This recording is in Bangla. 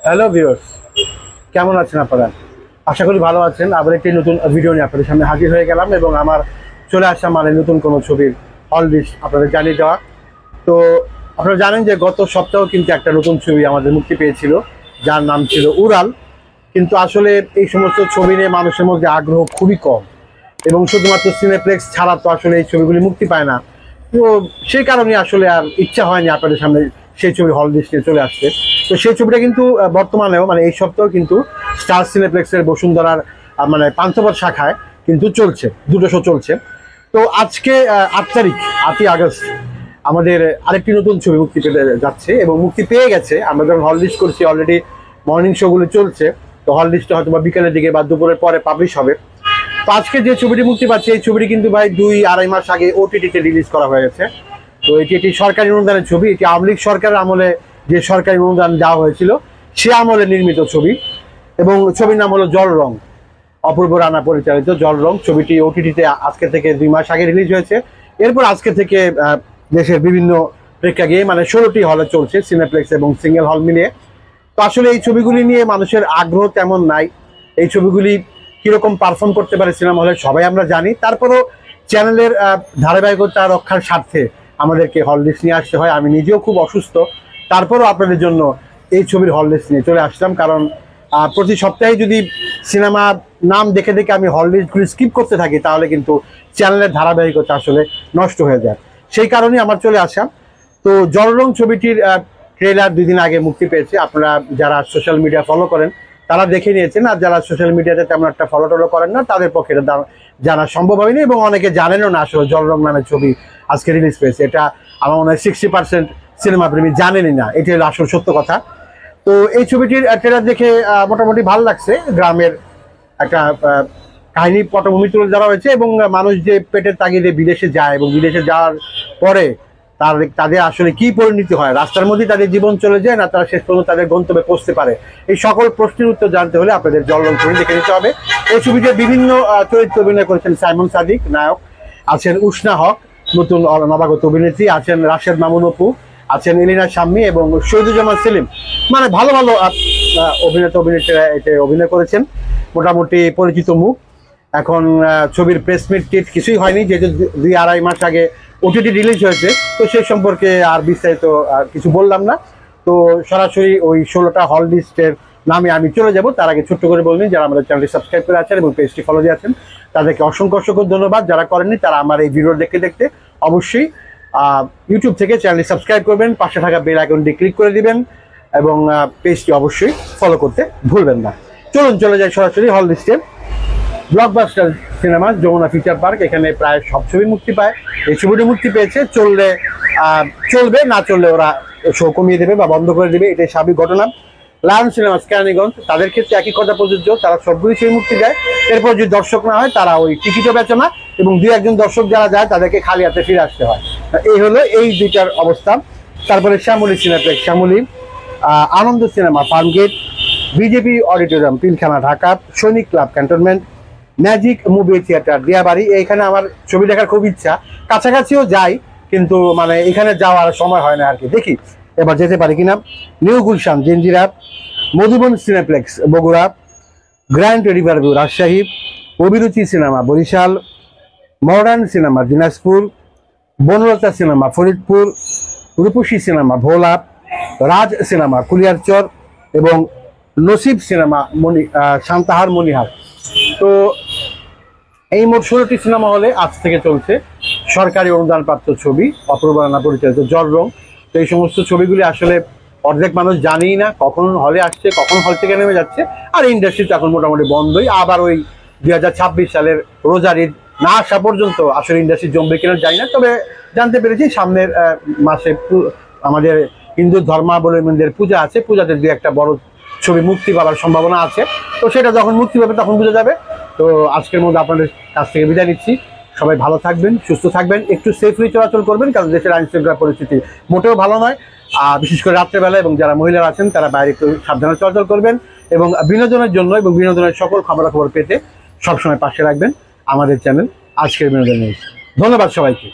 হ্যালো ভিউয়ার্স, কেমন আছেন আপনারা? আশা করি ভালো আছেন। আবার একটি নতুন ভিডিও নিয়ে আপনাদের সামনে হাজির হয়ে গেলাম এবং আমার চলে আসা মানে নতুন কোনো ছবির হল লিস্ট আপনাদের জানিয়ে দেওয়া। তো আপনারা জানেন যে গত সপ্তাহেও কিন্তু একটা নতুন ছবি আমাদের মুক্তি পেয়েছিল, যার নাম ছিল উড়াল। কিন্তু আসলে এই সমস্ত ছবি নিয়ে মানুষের মধ্যে আগ্রহ খুবই কম এবং শুধুমাত্র সিনেপ্লেক্স ছাড়া তো আসলে এই ছবিগুলি মুক্তি পায় না। তো সেই কারণে আসলে আর ইচ্ছা হয়নি আপনাদের সামনে সেই ছবি হল লিস্টে চলে আসছে। তো সেই ছবিটা কিন্তু বর্তমানেও মানে এই সপ্তাহেও কিন্তু স্টার সিনেপ্লেক্সের বসুন্ধরার মানে পান্থপথ শাখায় কিন্তু চলছে, দুটো শো চলছে। তো আজকে 8 তারিখ 8ই আগস্ট আমাদের আরেকটি নতুন ছবি মুক্তি পেতে যাচ্ছে এবং মুক্তি পেয়ে গেছে। আমরা যখন হল লিস্ট করছি অলরেডি মর্নিং শোগুলো চলছে, তো হল লিস্টটা হয়তো বা বিকেলের দিকে বা দুপুরের পরে পাবলিশ হবে। তো আজকে যে ছবিটি মুক্তি পাচ্ছে এই ছবিটি কিন্তু ভাই 2-2.5 মাস আগে ওটিটিতে রিলিজ করা হয়ে গেছে। তো এটি একটি সরকারি অনুদানের ছবি। এটি আওয়ামী লীগ সরকারের আমলে যে সরকারি অনুদান দেওয়া হয়েছিল সে আমলে নির্মিত ছবি এবং ছবির নাম হলো জল রং। অপূর্ব রানা পরিচালিত জল রং ছবিটি ওটিটিতে আজকে থেকে 2 মাস আগে রিলিজ হয়েছে। এরপর আজকে থেকে দেশের বিভিন্ন প্রেক্ষাগৃহে মানে 16টি হলে চলছে, সিনেপ্লেক্স এবং সিঙ্গেল হল মিলিয়ে। তো আসলে এই ছবিগুলি নিয়ে মানুষের আগ্রহ তেমন নাই। এই ছবিগুলি কিরকম পারফর্ম করতে পারে সিনেমা হলে সবাই আমরা জানি। তারপরও চ্যানেলের ধারাবাহিকতা রক্ষার স্বার্থে আমাদেরকে হল লিস্ট নিয়ে আসতে হয়। আমি নিজেও খুব অসুস্থ, তারপরও আপনাদের জন্য এই ছবির হল লিস্ট নিয়ে চলে আসলাম। কারণ প্রতি সপ্তাহে যদি সিনেমা নাম দেখে দেখে আমি হল লিস্টগুলি স্কিপ করতে থাকি তাহলে কিন্তু চ্যানেলের ধারাবাহিকতা আসলে নষ্ট হয়ে যায়। সেই কারণেই আমার চলে আসা। তো জল রং ছবিটির ট্রেলার 2 দিন আগে মুক্তি পেয়েছে। আপনারা যারা সোশ্যাল মিডিয়া ফলো করেন তারা দেখে নিয়েছেন, আর যারা সোশ্যাল মিডিয়াতে তেমন একটা ফলো টলো করেন না তাদের পক্ষে এটা জানা সম্ভব হয়নি এবং অনেকে জানেনও না আসলে জল রং নামের ছবি আজকে রিলিজ পেয়েছে। এটা আমার মনে হয় 60% সিনেমা প্রেমী জানেনই না, এটি হলো আসল সত্য কথা। তো এই ছবিটির ট্রেলার দেখে মোটামুটি ভালো লাগছে। গ্রামের একটা কাহিনী পটভূমি তুলে ধরা হয়েছে এবং মানুষ যে পেটের তাগিদে বিদেশে যায় এবং বিদেশে যাওয়ার পরে তাদের আসলে কি পরিণতি হয়, রাস্তার মধ্যে তাদের জীবন চলে যায় না তারা শেষ পর্যন্ত তাদের গন্তব্যে পৌঁছতে পারে, এই সকল প্রশ্নের উত্তর জানতে হলে আপনাদের জল রং ছবি দেখে নিতে হবে। এই ছবিতে বিভিন্ন চরিত্র অভিনয় করেছেন সাইমন সাদিক নায়ক, আছেন উষ্ণা হক নতুন নবাগত অভিনেত্রী, আছেন রাশেদ মামুন অপু, আছেন এলিনা শাম্মী এবং শহীদুজ্জামান সেলিম। মানে ভালো ভালো অভিনেত্রীরা এতে অভিনয় করেছেন, মোটামুটি পরিচিত মুখ। এখন ছবির প্রেস মিট টিট কিছুই হয়নি, যেহেতু 2-2.5 মাস আগে ওটিটি রিলিজ হয়েছে। তো সেই সম্পর্কে আর বিস্তারিত কিছু বললাম না। তো সরাসরি ওই 16টা হল লিস্টের নামে আমি চলে যাব। তার আগে ছোট্ট করে বলবেন, যারা আমাদের চ্যানেলটি সাবস্ক্রাইব করে আছেন এবং পেজটি ফলো দিয়ে আছেন তাদেরকে অসংখ্য অসংখ্য ধন্যবাদ। যারা করেননি তারা আমার এই ভিডিও দেখতে দেখতে অবশ্যই ইউটিউব থেকে চ্যানেলটি সাবস্ক্রাইব করবেন, পাশে থাকা বেল আইকনটি ক্লিক করে দিবেন এবং পেজটি অবশ্যই ফলো করতে ভুলবেন না। চলুন চলে যাই সরাসরি হল লিস্টে। Blockbuster cinema Jamuna Future Park, এখানে প্রায় সব ছবি মুক্তি পায়। এই ছবিটি মুক্তি পেয়েছে, চলবে, না চললে ওরা শো কমিয়ে দেবে বা বন্ধ করে দেবে, এটাই স্বাভাবিক ঘটনা। লায়ন সিনেমা কেরানীগঞ্জ, তাদের ক্ষেত্রে একই কথা প্রযোজ্য, তারা সবগুলি ছবি মুক্তি দেয়। এরপর যদি দর্শক না হয় তারা ওই টিকিটও বেচে না এবং 2-1 দর্শক যারা যায় তাদেরকে খালি হাতে ফিরে আসতে হয়। এই হলো এই দুইটার অবস্থা। তারপরে Shyamoli cineplex Shyamoli, Ananda cinema Farmgate, BGB auditorium Pilkhana Dhaka, সৈনিক club cantonment, magic movie theatre Diabari. এইখানে আমার ছবি দেখার খুব ইচ্ছা, কাছাকাছিও যাই কিন্তু মানে এখানে যাওয়ার সময় হয় না আর কি, দেখি এবার যেতে পারি কিনা। New Gulshan Jinjira, Modhubon cineplex Bogura, grand riverview Rajshahi, Abhiruchi cinema Barishal, modern cinema Dinajpur, Banalata cinema Faridpur, Rupashi cinema Bhola, Raj cinema Kuliarchar এবং নসিব সিনেমা সান্তাহার মনিহার। তো এই মোট 16টি সিনেমা হলে আজ থেকে চলছে সরকারি অনুদানপ্রাপ্ত ছবি অপূর্ব রানা পরিচালিত জল রং। তো এই সমস্ত ছবিগুলি আসলে অর্ধেক মানুষ জানেই না কখন হলে আসছে, কখন হল থেকে নেমে যাচ্ছে। আর ইন্ডাস্ট্রি তো এখন মোটামুটি বন্ধই। আবার ওই 2026 সালের রোজার ঈদ না আসা পর্যন্ত আসলে ইন্ডাস্ট্রি জমবে কিনা জানি না, তবে জানতে পেরেছি সামনের মাসে আমাদের হিন্দু ধর্মাবলম্বীদের পূজা আছে, পূজাতে 2-1টা বড় ছবি মুক্তি পাওয়ার সম্ভাবনা আছে। তো সেটা যখন মুক্তি পাবে তখন বোঝা যাবে। তো আজকের মধ্যে আপনাদের কাছ থেকে বিদায় নিচ্ছি। সবাই ভালো থাকবেন, সুস্থ থাকবেন, একটু সেফলি চলাচল করবেন, কারণ দেশের আইন শৃঙ্খলা পরিস্থিতি মোটেও ভালো নয়। বিশেষ করে রাত্রেবেলা এবং যারা মহিলারা আছেন তারা বাইরে একটু সাবধানে চলাচল করবেন এবং বিনোদনের জন্য এবং বিনোদনের সকল খবরাখবর পেতে সবসময় পাশে রাখবেন আমাদের চ্যানেল আজকের বিনোদন নিউজ। ধন্যবাদ সবাইকে।